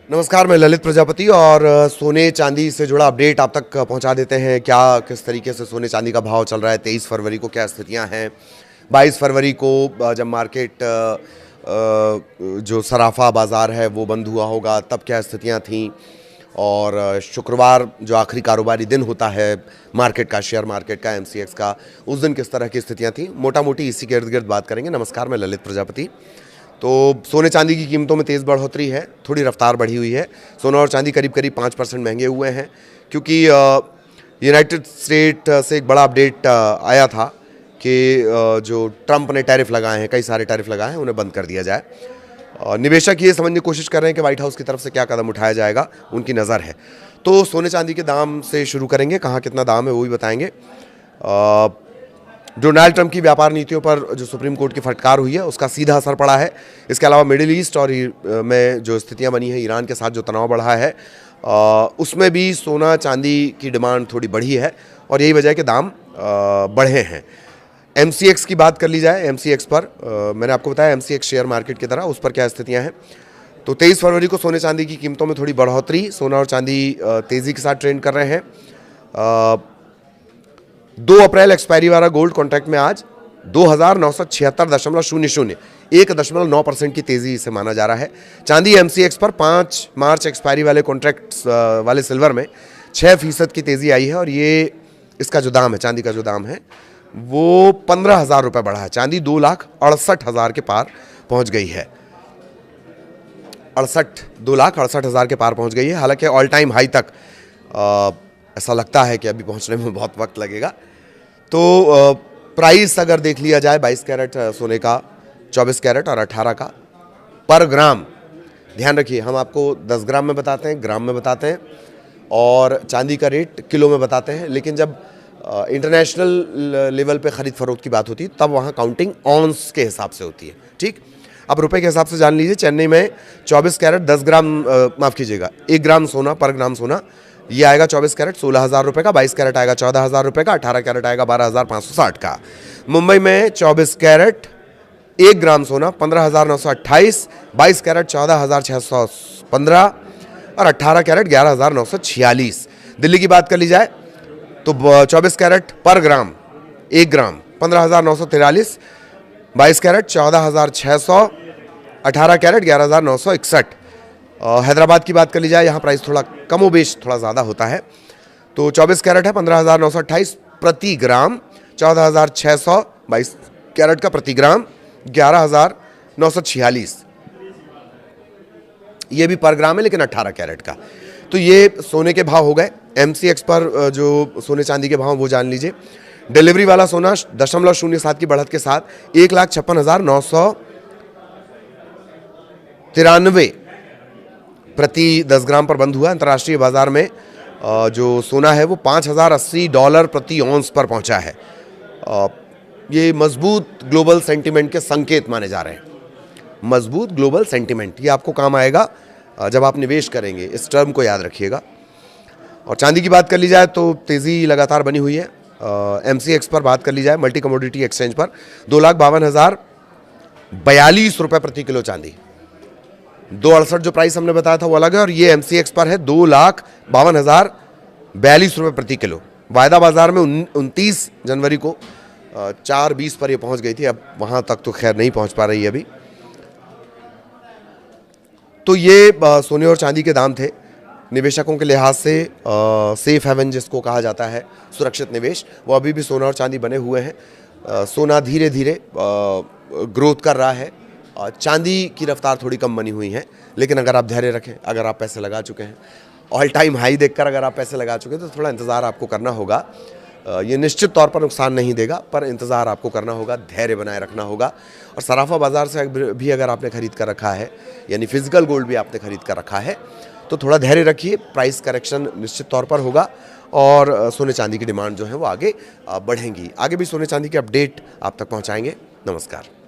नमस्कार, मैं ललित प्रजापति और सोने चांदी से जुड़ा अपडेट आप तक पहुंचा देते हैं। क्या किस तरीके से सोने चांदी का भाव चल रहा है, 23 फरवरी को क्या स्थितियां हैं, 22 फरवरी को जब मार्केट जो सराफा बाज़ार है वो बंद हुआ होगा तब क्या स्थितियां थीं, और शुक्रवार जो आखिरी कारोबारी दिन होता है मार्केट का, शेयर मार्केट का, एमसीएक्स का, उस दिन किस तरह की स्थितियां थीं, मोटा मोटी इसी के इर्द गिर्द बात करेंगे। नमस्कार, मैं ललित प्रजापति। तो सोने चांदी की कीमतों में तेज़ बढ़ोतरी है, थोड़ी रफ्तार बढ़ी हुई है। सोना और चांदी करीब करीब 5% महंगे हुए हैं, क्योंकि यूनाइटेड स्टेट से एक बड़ा अपडेट आया था कि जो ट्रंप ने टैरिफ लगाए हैं, कई सारे टैरिफ लगाए हैं, उन्हें बंद कर दिया जाए। निवेशक ये समझने की कोशिश कर रहे हैं कि व्हाइट हाउस की तरफ से क्या कदम उठाया जाएगा, उनकी नज़र है। तो सोने चांदी के दाम से शुरू करेंगे, कहाँ कितना दाम है वो भी बताएंगे। डोनाल्ड ट्रंप की व्यापार नीतियों पर जो सुप्रीम कोर्ट की फटकार हुई है उसका सीधा असर पड़ा है। इसके अलावा मिडिल ईस्ट और में जो स्थितियां बनी हैं, ईरान के साथ जो तनाव बढ़ा है, उसमें भी सोना चांदी की डिमांड थोड़ी बढ़ी है और यही वजह है कि दाम बढ़े हैं। एमसीएक्स की बात कर ली जाए, एमसीएक्स पर मैंने आपको बताया एमसीएक्स शेयर मार्केट की तरह, उस पर क्या स्थितियाँ हैं। तो 23 फरवरी को सोने चांदी की कीमतों में थोड़ी बढ़ोतरी, सोना और चांदी तेज़ी के साथ ट्रेंड कर रहे हैं। 2 अप्रैल एक्सपायरी वाला गोल्ड कॉन्ट्रैक्ट में आज 2976.00 1.9% की तेज़ी से माना जा रहा है। चांदी एमसीएक्स पर 5 मार्च एक्सपायरी वाले कॉन्ट्रैक्ट्स वाले सिल्वर में 6% की तेज़ी आई है, और ये इसका जो दाम है, चांदी का जो दाम है वो 15,000 रुपये बढ़ा है। चांदी 2,68,000 के पार पहुंच गई है। 2,68,000 के पार पहुंच गई है। हालांकि ऑल टाइम हाई तक ऐसा लगता है कि अभी पहुंचने में बहुत वक्त लगेगा। तो प्राइस अगर देख लिया जाए 22 कैरेट सोने का, 24 कैरेट और 18 का पर ग्राम, ध्यान रखिए हम आपको 10 ग्राम में बताते हैं, ग्राम में बताते हैं, और चांदी का रेट किलो में बताते हैं। लेकिन जब इंटरनेशनल लेवल पे ख़रीद फरोख्त की बात होती है तब वहाँ काउंटिंग ऑन्स के हिसाब से होती है। ठीक, अब रुपए के हिसाब से जान लीजिए। चेन्नई में 24 कैरेट 10 ग्राम, माफ़ कीजिएगा, 1 ग्राम सोना पर ग्राम सोना, ये आएगा 24 कैरेट 16,000 रुपये का, 22 कैरेट आएगा 14,000 रुपये का, 18 कैरेट आएगा 12,560 का। मुंबई में 24 कैरेट 1 ग्राम सोना 15,928, 22 कैरेट 14,615 और 18 कैरेट 11,946। दिल्ली की बात कर ली जाए तो 24 कैरेट पर ग्राम 1 ग्राम 15,943, 22 कैरेट 14,600, 18 कैरेट 11,961। हैदराबाद की बात कर ली जाए, यहाँ प्राइस थोड़ा कमोबेश थोड़ा ज़्यादा होता है। तो 24 कैरेट है 15,928 प्रति ग्राम, 14,600 22 कैरेट का प्रति ग्राम 11,946, ये भी पर ग्राम है लेकिन 18 कैरेट का। तो ये सोने के भाव हो गए। एमसीएक्स पर जो सोने चांदी के भाव वो जान लीजिए। डिलीवरी वाला सोना 0.07 की बढ़त के साथ 1,56,993 प्रति 10 ग्राम पर बंद हुआ। अंतर्राष्ट्रीय बाजार में जो सोना है वो $5,080 प्रति औंस पर पहुंचा है। ये मजबूत ग्लोबल सेंटिमेंट के संकेत माने जा रहे हैं। मजबूत ग्लोबल सेंटिमेंट, ये आपको काम आएगा जब आप निवेश करेंगे, इस टर्म को याद रखिएगा। और चांदी की बात कर ली जाए तो तेज़ी लगातार बनी हुई है। एमसीएक्स पर बात कर ली जाए, मल्टी कमोडिटी एक्सचेंज पर 2,52,042 रुपये प्रति किलो चांदी, 268 जो प्राइस हमने बताया था वो अलग है, और ये एमसीएक्स पर है 2,52,042 रुपये प्रति किलो। वायदा बाजार में 29 जनवरी को 4.20 पर ये पहुंच गई थी, अब वहां तक तो खैर नहीं पहुंच पा रही है अभी। तो ये सोने और चांदी के दाम थे। निवेशकों के लिहाज से सेफ हेवन जिसको कहा जाता है, सुरक्षित निवेश, वो अभी भी सोना और चांदी बने हुए हैं। सोना धीरे धीरे ग्रोथ कर रहा है, चांदी की रफ्तार थोड़ी कम बनी हुई है। लेकिन अगर आप धैर्य रखें, अगर आप पैसे लगा चुके हैं, ऑल टाइम हाई देखकर अगर आप पैसे लगा चुके हैं, तो थोड़ा इंतज़ार आपको करना होगा। ये निश्चित तौर पर नुकसान नहीं देगा, पर इंतज़ार आपको करना होगा, धैर्य बनाए रखना होगा। और सराफा बाज़ार से भी अगर आपने ख़रीद कर रखा है, यानी फिजिकल गोल्ड भी आपने ख़रीद कर रखा है, तो थोड़ा धैर्य रखिए। प्राइस करेक्शन निश्चित तौर पर होगा और सोने चांदी की डिमांड जो है वो आगे बढ़ेंगी। आगे भी सोने चांदी के अपडेट आप तक पहुँचाएँगे। नमस्कार।